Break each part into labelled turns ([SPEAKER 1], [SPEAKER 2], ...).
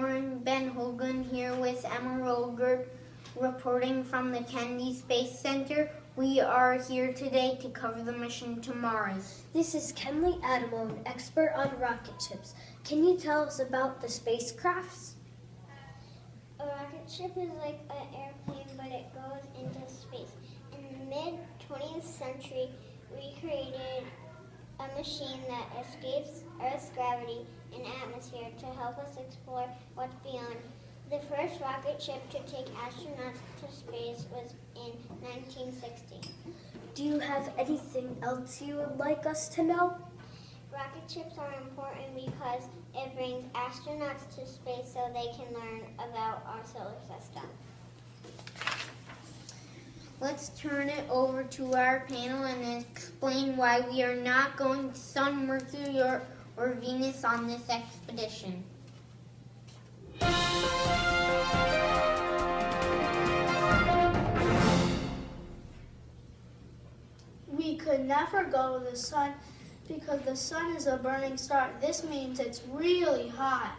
[SPEAKER 1] morning, Ben Hogan here with Emma Rolgert, reporting from the Kennedy Space Center. We are here today to cover the mission to Mars.
[SPEAKER 2] This is Kenley Adamo, an expert on rocket ships. Can you tell us about the spacecrafts?
[SPEAKER 3] A rocket ship is like an airplane, but it goes into space. In the mid-20th century, we created a machine that escapes Earth's gravity and atmosphere to help us explore what's beyond. The first rocket ship to take astronauts to space was in 1960.
[SPEAKER 2] Do you have anything else you would like us to know?
[SPEAKER 3] Rocket ships are important because it brings astronauts to space so they can learn about our solar system.
[SPEAKER 1] Let's turn it over to our panel and explain why we are not going to Sun, Mercury, or Venus on this expedition.
[SPEAKER 4] We could never go to the sun because the sun is a burning star. This means it's really hot.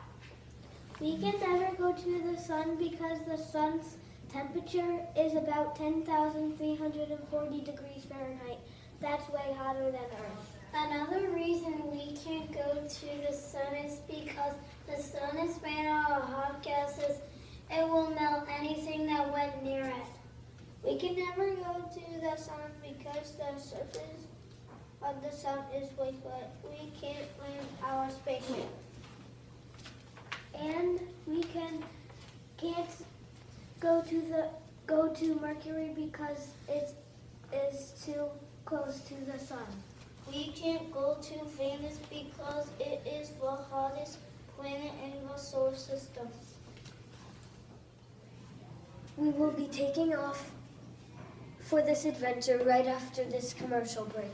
[SPEAKER 5] We can never go to the sun because the sun's temperature is about 10,340 degrees Fahrenheit. That's way hotter than Earth.
[SPEAKER 6] Another reason we can't go to the sun is because the sun is made out of hot gases. It will melt anything that went near it.
[SPEAKER 5] We can never go to the sun because the surface of the sun is way wet. We can't land our spaceship. And we can't go to Mercury because it is too close to the sun.
[SPEAKER 6] We can't go to Venus because it is the hottest planet in the solar system.
[SPEAKER 2] We will be taking off for this adventure right after this commercial break.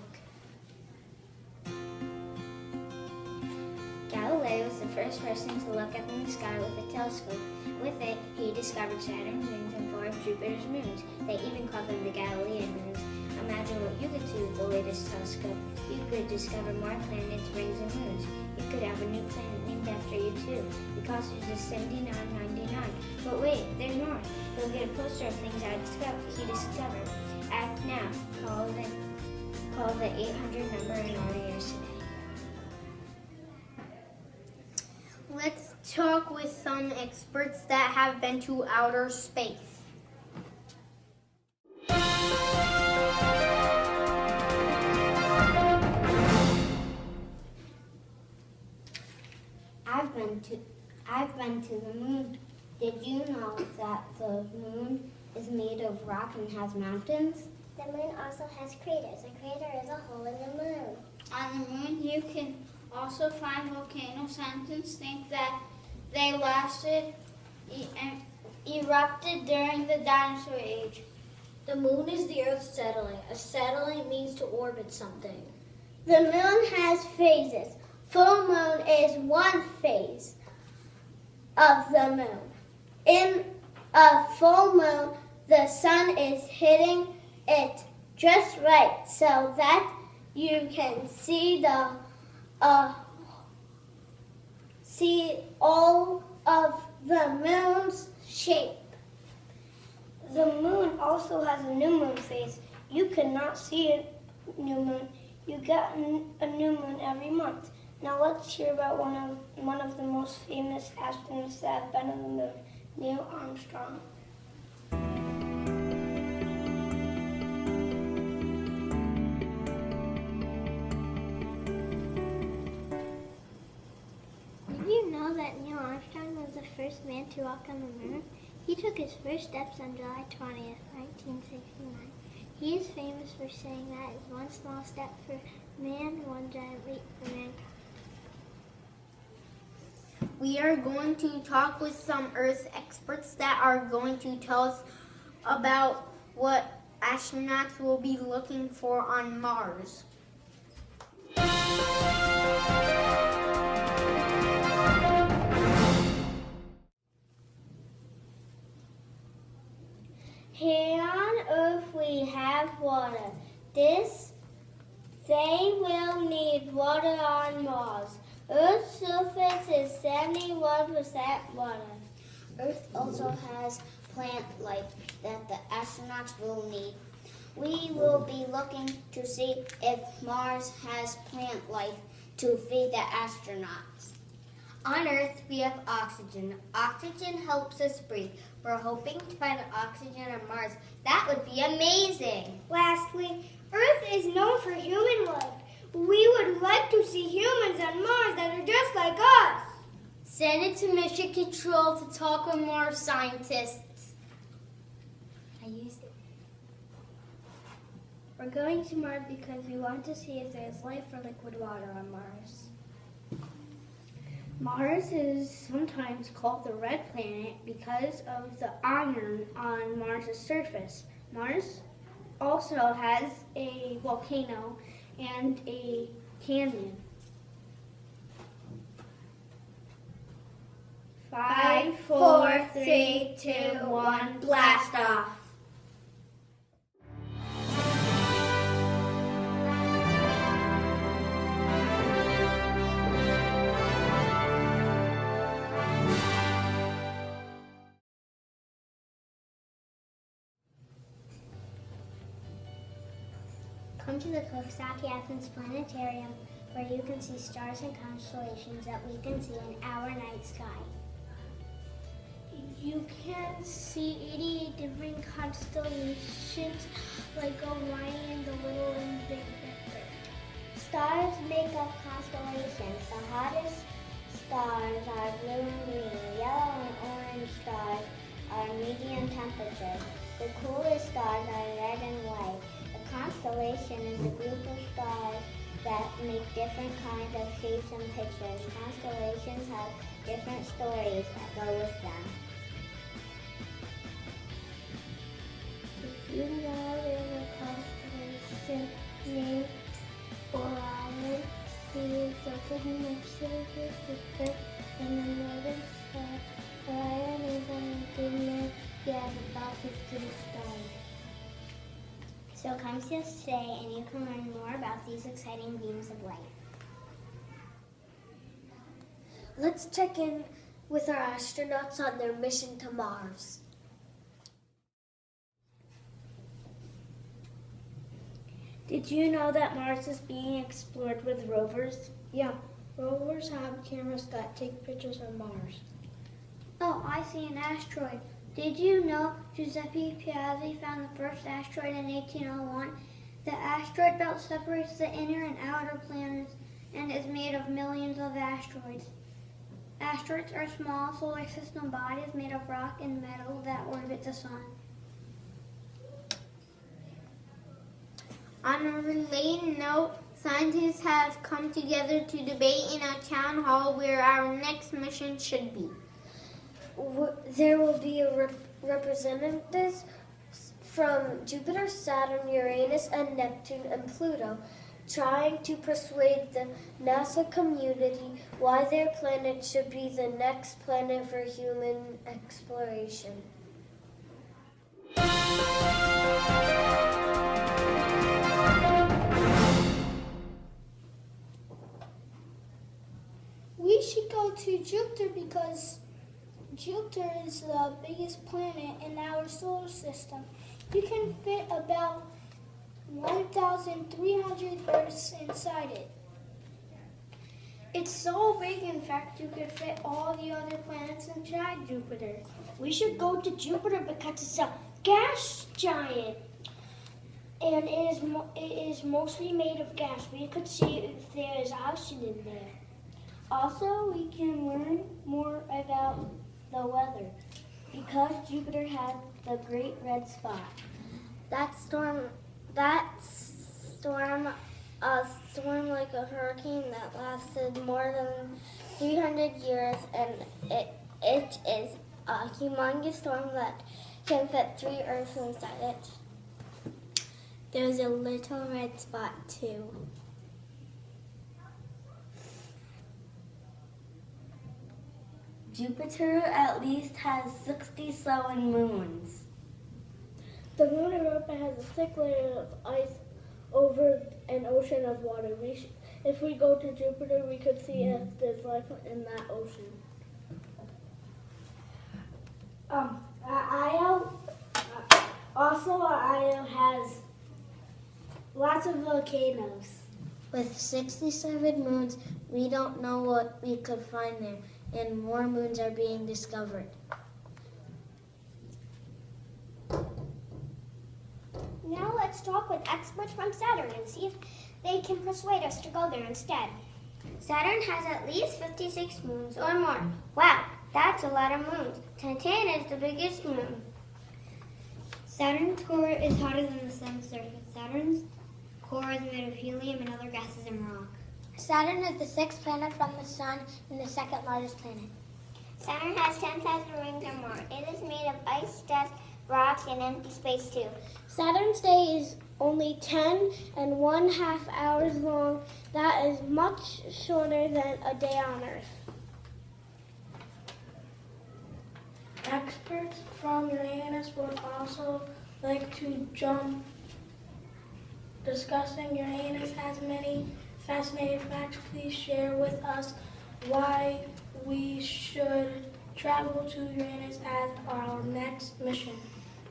[SPEAKER 7] Galileo was the first person to look up in the sky with a telescope. With it, he discovered Saturn's rings and 4 of Jupiter's moons. They even called them the Galilean moons. Imagine what you could do with the latest telescope. You could discover more planets, rings, and moons. You could have a new planet named after you too. The cost is just $79.99. But wait, there's more. You'll get a poster of things he discovered. Act now. Call the 800 number and order yours today.
[SPEAKER 1] Let's talk with some experts that have been to outer space.
[SPEAKER 3] I've been to the moon. Did you know that the moon is made of rock and has mountains?
[SPEAKER 6] The moon also has craters. A crater is a hole in the moon.
[SPEAKER 5] On the moon, you can also find volcanoes. Scientists think that they erupted during the dinosaur age.
[SPEAKER 2] The moon is the Earth's satellite. A satellite means to orbit something.
[SPEAKER 6] The moon has phases. Full moon is one phase of the moon. In a full moon, the sun is hitting it just right so that you can see all of the moon's shape.
[SPEAKER 5] The moon also has a new moon phase. You cannot see a new moon. You get a new moon every month. Now let's hear about one of the most famous astronauts that have been on the moon, Neil Armstrong.
[SPEAKER 3] Did you know that Neil Armstrong was the first man to walk on the moon? He took his first steps on July 20th, 1969. He is famous for saying that is one small step for man, one giant leap for mankind.
[SPEAKER 1] We are going to talk with some Earth experts that are going to tell us about what astronauts will be looking for on Mars.
[SPEAKER 6] Here on Earth we have water. They will need water on Mars. Earth's surface is 71% water.
[SPEAKER 7] Earth also has plant life that the astronauts will need. We will be looking to see if Mars has plant life to feed the astronauts. On Earth, we have oxygen. Oxygen helps us breathe. We're hoping to find oxygen on Mars. That would be amazing.
[SPEAKER 5] Lastly, Earth is known for human life. We would like to see humans on Mars that are just like us.
[SPEAKER 1] Send it to Mission Control to talk with more scientists.
[SPEAKER 7] I used it. We're going to Mars because we want to see if there's life or liquid water on Mars.
[SPEAKER 1] Mars is sometimes called the red planet because of the iron on Mars' surface. Mars also has a volcano and a canyon. 5, 4, 3, 2, 1, blast off.
[SPEAKER 7] Come to the Coxsackie-Athens planetarium where you can see stars and constellations that we can see in our night sky.
[SPEAKER 4] You can see 88 different constellations like Orion, the Little and Big Dipper.
[SPEAKER 7] Stars make up constellations. The hottest stars are blue and green. Yellow and orange stars are medium temperature. The coolest stars are red and white. A constellation is a group of stars that make different kinds of shapes and pictures. Constellations have different stories that go with them.
[SPEAKER 4] You know there's a constellation named Orion. He is located next to the Big Dipper in the northern sky. Orion is a big man. He has about 15 stars.
[SPEAKER 7] So come see us today and you can learn more about these exciting beams of light.
[SPEAKER 2] Let's check in with our astronauts on their mission to Mars.
[SPEAKER 1] Did you know that Mars is being explored with rovers?
[SPEAKER 4] Yeah, rovers have cameras that take pictures of Mars.
[SPEAKER 5] Oh, I see an asteroid. Did you know Giuseppe Piazzi found the first asteroid in 1801? The asteroid belt separates the inner and outer planets and is made of millions of asteroids. Asteroids are small solar system bodies made of rock and metal that orbit the sun.
[SPEAKER 1] On a related note, scientists have come together to debate in a town hall where our next mission should be.
[SPEAKER 2] There will be a representatives from Jupiter, Saturn, Uranus, and Neptune, and Pluto, trying to persuade the NASA community why their planet should be the next planet for human exploration.
[SPEAKER 4] We should go to Jupiter because Jupiter is the biggest planet in our solar system. You can fit about 1,300 Earths inside it. It's so big, in fact, you could fit all the other planets inside Jupiter.
[SPEAKER 5] We should go to Jupiter because it's a gas giant. And it is mostly made of gas. We could see if there is oxygen in there.
[SPEAKER 7] Also, we can learn more about the weather because Jupiter has the Great Red Spot.
[SPEAKER 6] A storm like a hurricane that lasted more than 300 years, and it is a humongous storm that can fit 3 Earths inside it. There's a little red spot too.
[SPEAKER 1] Jupiter at least has 67 moons.
[SPEAKER 4] The moon Europa has a thick layer of ice over an ocean of water.
[SPEAKER 1] if we go to Jupiter, we could see if there's life in that ocean. Io has lots of volcanoes.
[SPEAKER 4] With 67 moons, we don't know what we could find there, and more moons are being discovered.
[SPEAKER 3] Now let's talk with experts from Saturn and see if they can persuade us to go there instead.
[SPEAKER 7] Saturn has at least 56 moons or more. Wow, that's a lot of moons. Titan is the biggest moon. Saturn's core is hotter than the sun's surface. Saturn's core is made of helium and other gases and rock.
[SPEAKER 4] Saturn is the 6th planet from the sun and the 2nd largest planet.
[SPEAKER 3] Saturn has 10,000 rings or more. It is made of ice, dust, rocks, and empty space too.
[SPEAKER 1] Saturn's day is only 10.5 hours long. That is much shorter than a day on Earth.
[SPEAKER 5] Experts from Uranus would also like to jump. Discussing Uranus has many fascinating facts. Please share with us why we should travel to Uranus as our next mission.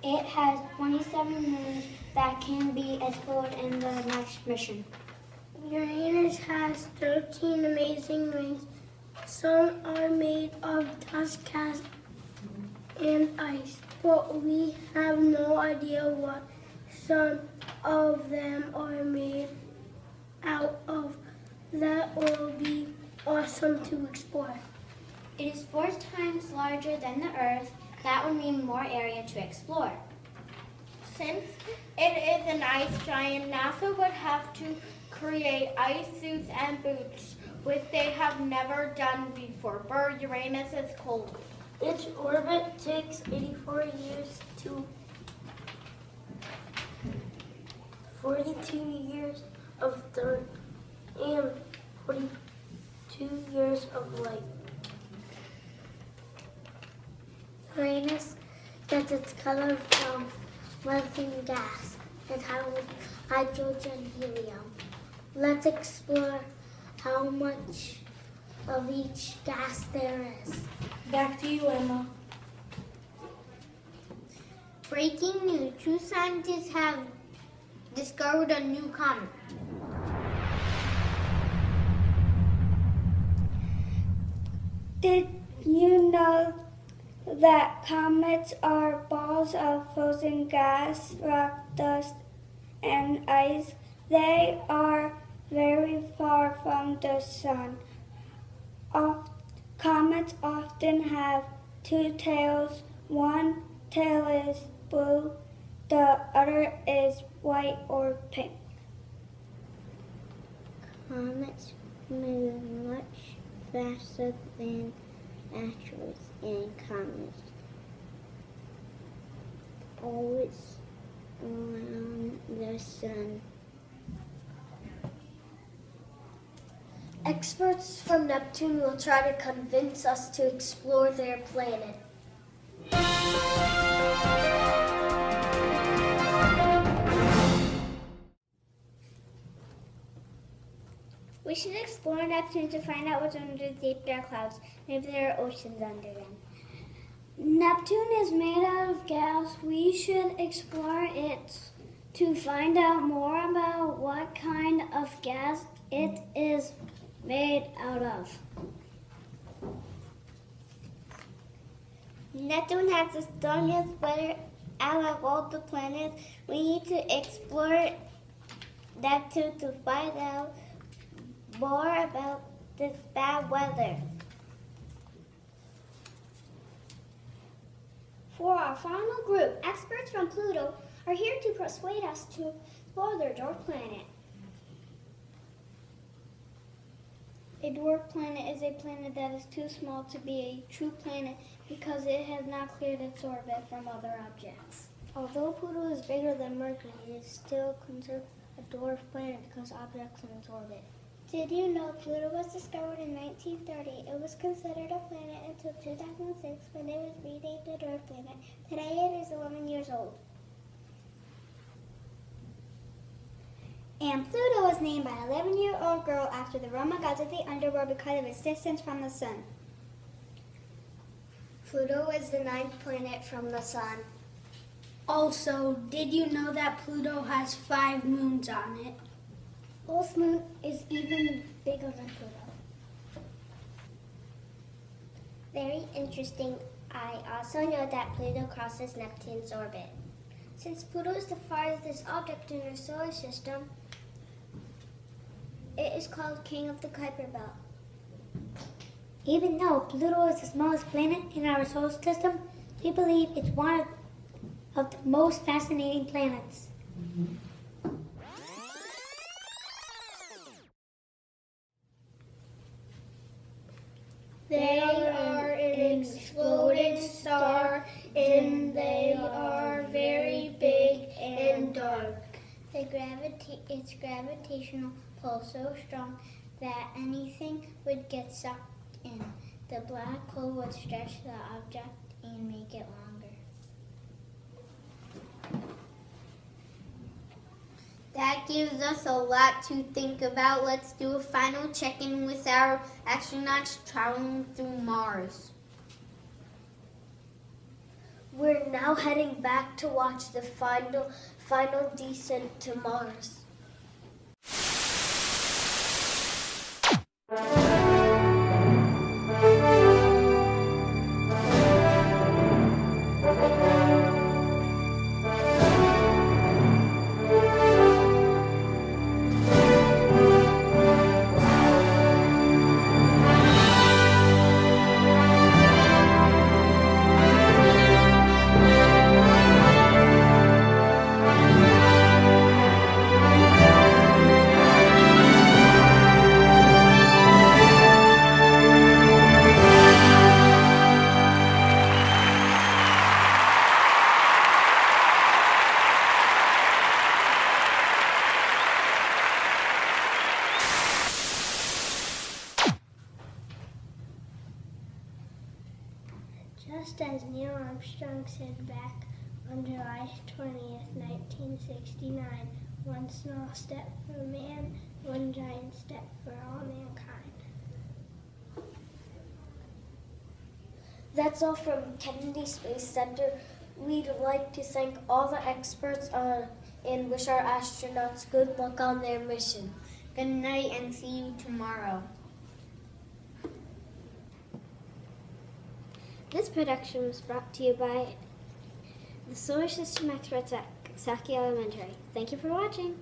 [SPEAKER 1] It has 27 moons that can be explored in the next mission. Uranus has 13 amazing rings. Some are made of dust, gas, and ice, but we have no idea what some of them are made out of. That will be awesome to explore.
[SPEAKER 7] It is 4 times larger than the Earth. That would mean more area to explore.
[SPEAKER 1] Since it is an ice giant, NASA would have to create ice suits and boots, which they have never done before. But Uranus is cold. Its orbit takes 84 years to 42 years of dirt and 42 years of light.
[SPEAKER 4] Uranus gets its color from melting gas and hydrogen helium. Let's explore how much of each gas there is.
[SPEAKER 5] Back to you, Emma.
[SPEAKER 7] Breaking news. 2 scientists have discovered a new comet.
[SPEAKER 1] Did you know that comets are balls of frozen gas, rock, dust, and ice? They are very far from the sun. Comets often have 2 tails. One tail is blue, the other is white or pink.
[SPEAKER 4] Comets move much faster than asteroids, and comets always around the sun.
[SPEAKER 2] Experts from Neptune will try to convince us to explore their planet.
[SPEAKER 7] We should explore Neptune to find out what's under the deep dark clouds. Maybe there are oceans under them.
[SPEAKER 1] Neptune is made out of gas. We should explore it to find out more about what kind of gas it is made out of.
[SPEAKER 3] Neptune has the strongest weather out of all the planets. We need to explore Neptune to find out more about this bad weather.
[SPEAKER 1] For our final group, experts from Pluto are here to persuade us to explore their dwarf planet. A dwarf planet is a planet that is too small to be a true planet because it has not cleared its orbit from other objects. Although Pluto is bigger than Mercury, it is still considered a dwarf planet because objects in its orbit.
[SPEAKER 3] Did you know Pluto was discovered in 1930? It was considered a planet until 2006 when it was renamed a dwarf planet. Today it is 11 years old.
[SPEAKER 4] And Pluto was named by an 11-year-old girl after the Roman gods of the underworld because of its distance from the sun.
[SPEAKER 2] Pluto is the 9th planet from the sun.
[SPEAKER 1] Also, did you know that Pluto has 5 moons on it?
[SPEAKER 4] Earth's moon is even bigger than Pluto.
[SPEAKER 3] Very interesting. I also know that Pluto crosses Neptune's orbit.
[SPEAKER 2] Since Pluto is the farthest object in our solar system, it is called King of the Kuiper Belt.
[SPEAKER 4] Even though Pluto is the smallest planet in our solar system, we believe it's one of the most fascinating planets.
[SPEAKER 1] They are an exploded star, and they are very big and dark.
[SPEAKER 3] Its gravitational pull so strong that anything would get sucked in. The black hole would stretch the object and make it longer.
[SPEAKER 6] That gives us a lot to think about. Let's do a final check-in with our astronauts traveling through Mars.
[SPEAKER 2] We're now heading back to watch the final descent to Mars.
[SPEAKER 4] Just as Neil Armstrong said back on July 20th, 1969, one small step for man, one giant step for all mankind.
[SPEAKER 2] That's all from Kennedy Space Center. We'd like to thank all the experts and wish our astronauts good luck on their mission.
[SPEAKER 6] Good night and see you tomorrow.
[SPEAKER 4] This production was brought to you by the Solar System experts at Coxsackie Elementary. Thank you for watching.